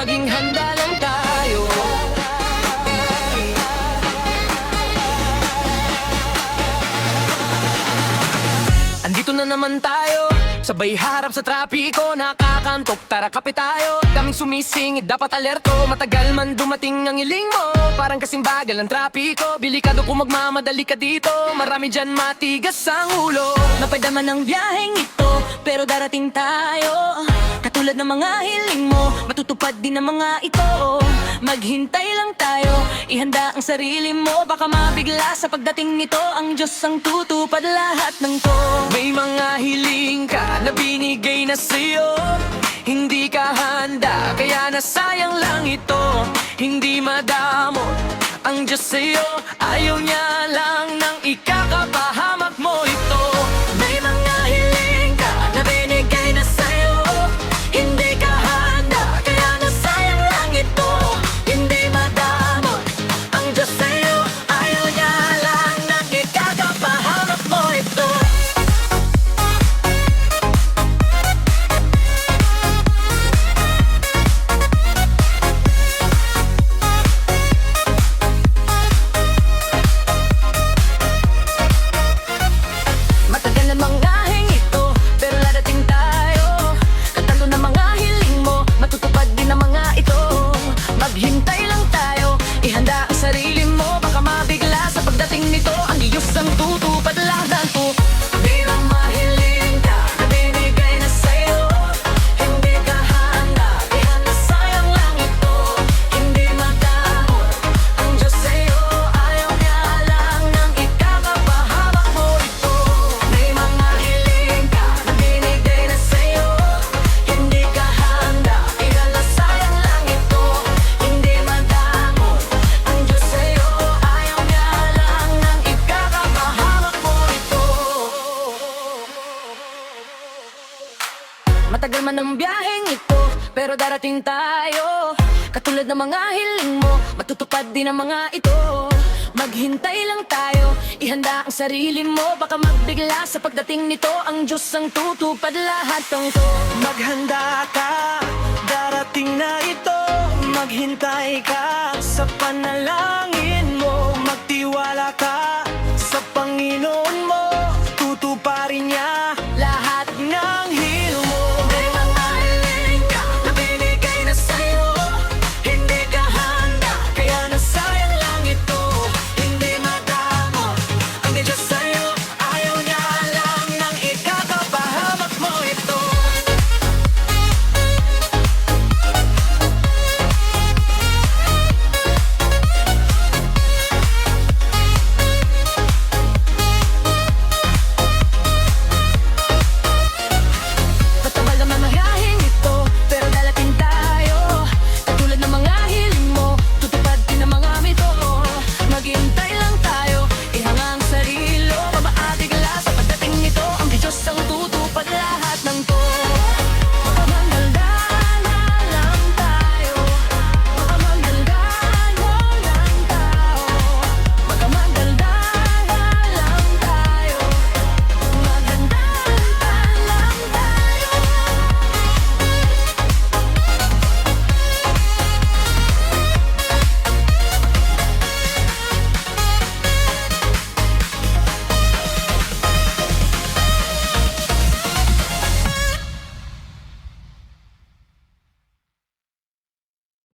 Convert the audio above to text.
maging handa lang tayo. Andito na naman tayo, sabay harap sa trapiko, nakakantok, tara kapit tayo. Daming sumisingit, dapat alerto, matagal man dumating ang iling mo. Parang kasing bagal ng trapiko, bilikado kung magmamadali ka dito. Marami dyan matigas ang ulo. Mapadaman ang biyaheng ito, pero darating tayo. Katulad ng mga hiling mo, matutupad din ang mga ito. Maghintay lang tayo, ihanda ang sarili mo. Baka mabigla sa pagdating nito, ang Diyos ang tutupad lahat ng to. May mga hiling ka na binigay na sa'yo, hindi ka handa, kaya nasayang lang ito. Hindi madamo ang Diyos sa'yo, ayaw niya lang nang ikakapahamak mo ito. May mga hiling ka na binigay na sa'yo, hindi ka handa, kaya nasayang lang ito. Hindi madamo ang Diyos sa'yo, ayaw niya lang nang ikakapahamak mo ito. Matagal na mga ito, pero darating tayo. Katalo na mga hiling mo, matutupad din ang mga ito. Maghintay lang tayo, ihanda ang sarili mo. Baka mabigla sa pagdating nito, ang Diyos ang tutupad lahat to. Di lang mahiling ka na binigay na sa'yo, hindi ka handa, kaya nasayang lang ito. Hindi madamot ang Diyos sa'yo, ayaw niya lang nang ikakapahamak mo ito. May mga hiling ka na binigay na sa'yo, hindi ka handa, kaya nasayang lang ito. Hindi madamot ang Diyos sa'yo, ayaw niya lang nang ikakapahamak mo ito. Matagal man ang biyaheng ito, pero darating tayo. Katulad ng mga hiling mo, matutupad din ang mga ito. Maghintay lang tayo, ihanda ang sarili mo. Baka magbigla sa pagdating nito, ang Diyos ang tutupad lahat ng to. Maghanda ka, darating na ito. Maghintay ka sa panalangin mo. Magtiwala ka,